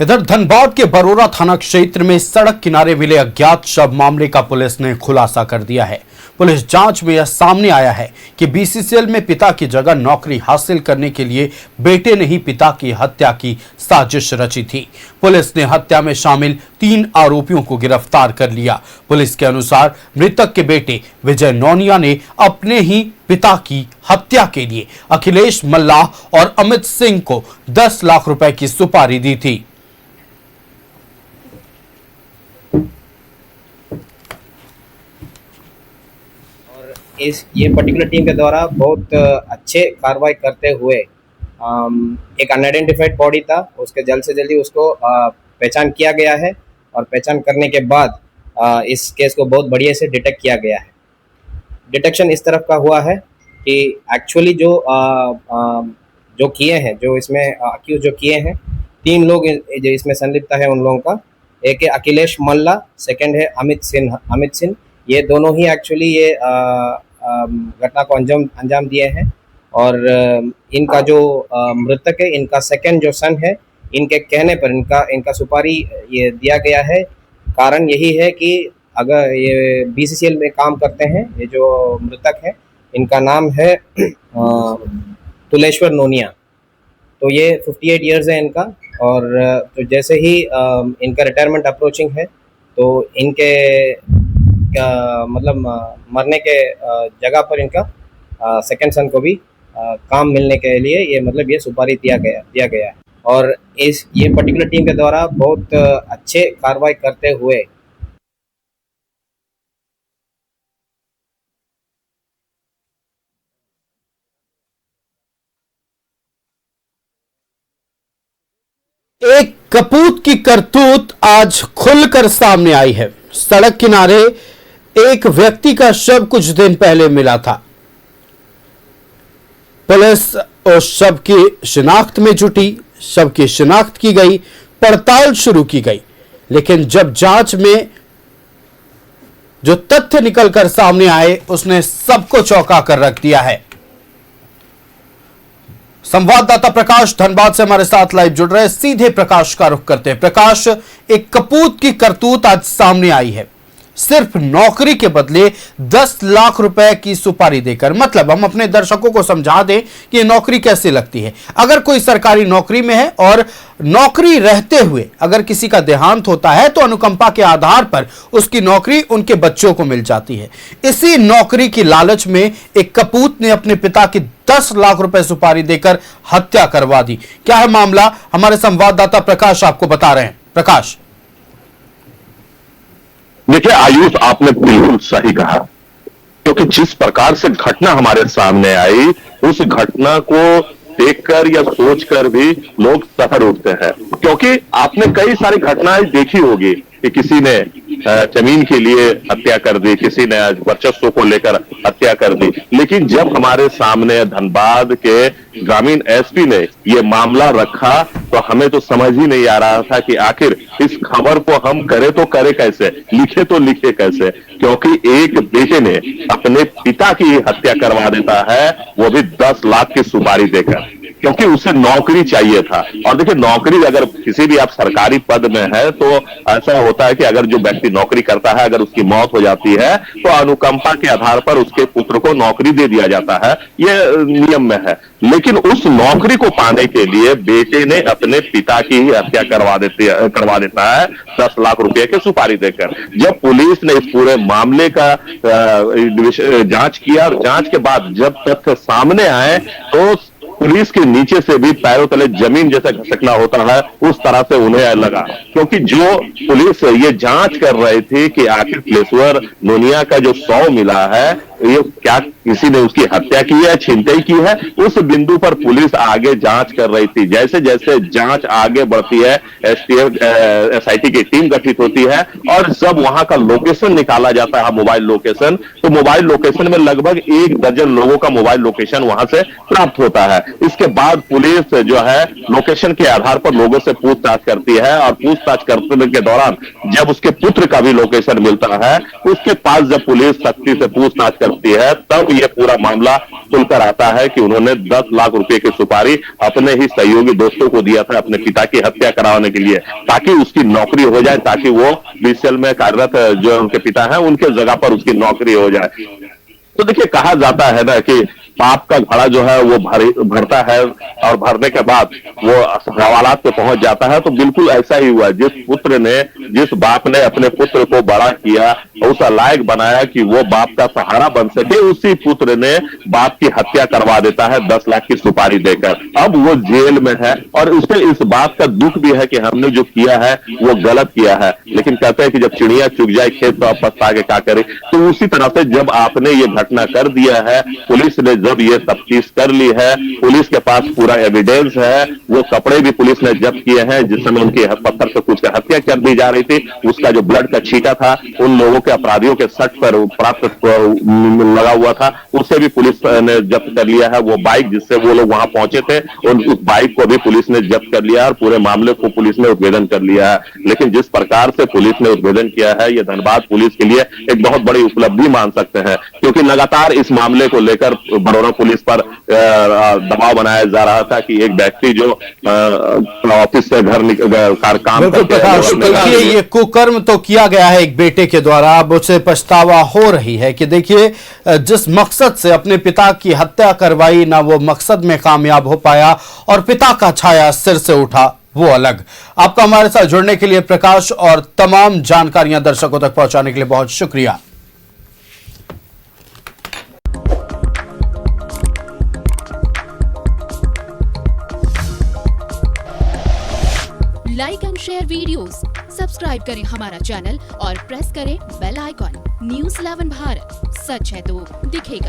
इधर धनबाद के बरोरा थाना क्षेत्र में सड़क किनारे मिले अज्ञात शव मामले का पुलिस ने खुलासा कर दिया है। पुलिस जांच में यह सामने आया है कि बीसीसीएल में पिता की जगह नौकरी हासिल करने के लिए बेटे ने ही पिता की हत्या की साजिश रची थी। पुलिस ने हत्या में शामिल 3 आरोपियों को गिरफ्तार कर लिया। पुलिस के अनुसार मृतक के बेटे विजय नोनिया ने अपने ही पिता की हत्या के लिए अखिलेश मल्लाह और अमित सिंह को 10 लाख रुपए की सुपारी दी थी। ये पर्टिकुलर टीम के द्वारा बहुत अच्छे कार्रवाई करते हुए एक अनआइडेंटिफाइड बॉडी था, उसके जल्द से जल्दी उसको पहचान किया गया है और पहचान करने के बाद इस केस को बहुत बढ़िया से डिटेक्ट किया गया है। डिटेक्शन इस तरफ का हुआ है कि एक्चुअली जो किए हैं, जो इसमें अक्यूज जो किए हैं, 3 लोग जो इसमें संलिप्त है उन लोगों का, एक है अखिलेश मल्ला, सेकंड है अमित सिंह। ये दोनों ही एक्चुअली ये घटना को अंजाम दिए हैं और इनका जो मृतक है, इनका सेकंड जो सन है, इनके कहने पर इनका सुपारी ये दिया गया है। कारण यही है कि अगर ये बीसीसीएल में काम करते हैं, ये जो मृतक है इनका नाम है तुलेश्वर नोनिया, तो ये 58 इयर्स है इनका। और तो जैसे ही इनका रिटायरमेंट अप्रोचिंग है तो इनके मतलब मरने के जगह पर इनका सेकंड सन को भी काम मिलने के लिए ये सुपारी दिया गया है। और ये पर्टिकुलर टीम के द्वारा बहुत अच्छे कार्रवाई करते हुए एक कपूत की करतूत आज खुलकर सामने आई है। सड़क किनारे एक व्यक्ति का शव कुछ दिन पहले मिला था। पुलिस उस शव की शिनाख्त में जुटी, शव की शिनाख्त की गई, पड़ताल शुरू की गई, लेकिन जब जांच में जो तथ्य निकलकर सामने आए उसने सबको चौंका कर रख दिया है। संवाददाता प्रकाश धनबाद से हमारे साथ लाइव जुड़ रहे हैं। सीधे प्रकाश का रुख करते हैं। प्रकाश, एक कपूत की करतूत आज सामने आई है। सिर्फ नौकरी के बदले 10 लाख रुपए की सुपारी देकर, मतलब हम अपने दर्शकों को समझा दें कि ये नौकरी कैसे लगती है। अगर कोई सरकारी नौकरी में है और नौकरी रहते हुए अगर किसी का देहांत होता है तो अनुकंपा के आधार पर उसकी नौकरी उनके बच्चों को मिल जाती है। इसी नौकरी की लालच में एक कपूत ने अपने पिता की 10 लाख रुपए सुपारी देकर हत्या करवा दी। क्या है मामला, हमारे संवाददाता प्रकाश आपको बता रहे हैं। प्रकाश। देखिए आयुष, आपने बिल्कुल सही कहा, क्योंकि जिस प्रकार से घटना हमारे सामने आई, उस घटना को देखकर या सोचकर भी लोग सहर उठते हैं। क्योंकि आपने कई सारी घटनाएं देखी होगी कि किसी ने जमीन के लिए हत्या कर दी, किसी ने वर्चस्व को लेकर हत्या कर दी, लेकिन जब हमारे सामने धनबाद के ग्रामीण एसपी ने ये मामला रखा तो हमें तो समझ ही नहीं आ रहा था कि आखिर इस खबर को हम करें तो करें कैसे, लिखे तो लिखे कैसे। क्योंकि एक बेटे ने अपने पिता की हत्या करवा देता है, वो भी 10 लाख की सुपारी देकर, क्योंकि उसे नौकरी चाहिए था। और देखिए, नौकरी अगर किसी भी आप सरकारी पद में है तो ऐसा होता है कि अगर जो व्यक्ति नौकरी करता है, अगर उसकी मौत हो जाती है तो अनुकंपा के आधार पर उसके पुत्र को नौकरी दे दिया जाता है, यह नियम में है। लेकिन उस नौकरी को पाने के लिए बेटे ने अपने पिता की ही हत्या करवा देता है 10 लाख रुपए की सुपारी देकर। जब पुलिस ने इस पूरे मामले का जांच किया और जांच के बाद जब तथ्य सामने आए तो पुलिस के नीचे से भी पैरों तले जमीन जैसा खसकना होता है, उस तरह से उन्हें लगा। क्योंकि जो पुलिस ये जांच कर रही थी कि आखिर तुलेश्वर नोनिया का जो शव मिला है, ये क्या किसी ने उसकी हत्या की है, छिनतई की है, उस बिंदु पर पुलिस आगे जांच कर रही थी। जैसे जैसे जांच आगे बढ़ती है, एसआईटी की टीम गठित होती है और जब वहां का लोकेशन निकाला जाता है, मोबाइल लोकेशन, तो मोबाइल लोकेशन में लगभग 1 दर्जन लोगों का मोबाइल लोकेशन वहां से प्राप्त होता है। इसके बाद पुलिस जो है लोकेशन के आधार पर लोगों से पूछताछ करती है और पूछताछ करने के दौरान जब उसके पुत्र का भी लोकेशन मिलता है, उसके पास जब पुलिस सख्ती से पूछताछ लगती है, तब ये पूरा मामला खुलकर आता है कि उन्होंने 10 लाख रुपए की सुपारी अपने ही सहयोगी दोस्तों को दिया था अपने पिता की हत्या कराने के लिए, ताकि उसकी नौकरी हो जाए, ताकि वो बीसीएल में कार्यरत जो उनके पिता हैं उनके जगह पर उसकी नौकरी हो जाए। तो देखिए, कहा जाता है ना कि पाप का घड़ा जो है वो भरता है और भरने के बाद वो हवालात पे पहुंच जाता है। तो बिल्कुल ऐसा ही हुआ। जिस बाप ने अपने पुत्र को बड़ा किया, उस लायक बनाया कि वो बाप का सहारा बन सके, उसी पुत्र ने बाप की हत्या करवा देता है 10 लाख की सुपारी देकर। अब वो जेल में है और उसे इस बात का दुख भी है कि हमने जो किया है वो गलत किया है। लेकिन कहते हैं कि जब चिड़िया चुग जाए खेत तो आप पछता के क्या करे। तो उसी तरह से जब आपने ये घटना कर दिया है, पुलिस ने जब ये तफ्तीश कर ली है, पुलिस के पास पूरा एविडेंस है, वो कपड़े भी पुलिस ने जब्त किए हैं जिस समय उनकी पत्थर से कुछ हत्या कर दी जा रही थी, उसका जो ब्लड का छींटा था उन लोगों के अपराधियों के शर्ट पर प्राप्त लगा हुआ था, उसे भी पुलिस ने जब्त कर लिया है। वो बाइक जिससे वो लोग वहां पहुंचे थे, उस बाइक को भी पुलिस ने जब्त कर लिया और पूरे मामले को पुलिस ने उद्भेदन कर लिया है। लेकिन जिस प्रकार से पुलिस ने उद्भेदन किया है, यह धनबाद पुलिस के लिए एक बहुत बड़ी उपलब्धि मान सकते हैं, क्योंकि लगातार इस मामले को लेकर बड़ौदा पुलिस पर दबाव बनाया जा रहा था कि एक व्यक्ति जो ऑफिस से घर काम बिल्कुल प्रकाश, देखिए ये कुकर्म तो किया गया है एक बेटे के द्वारा, अब उसे पछतावा हो रही है कि देखिए जिस मकसद से अपने पिता की हत्या करवाई, ना वो मकसद में कामयाब हो पाया और पिता का छाया सिर से उठा वो अलग। आपका हमारे साथ जुड़ने के लिए प्रकाश और तमाम जानकारियां दर्शकों तक पहुंचाने के लिए बहुत शुक्रिया। Like and share videos, subscribe करें हमारा चैनल और प्रेस करें बेल आइकॉन। न्यूज़ 11 भारत, सच है तो दिखेगा।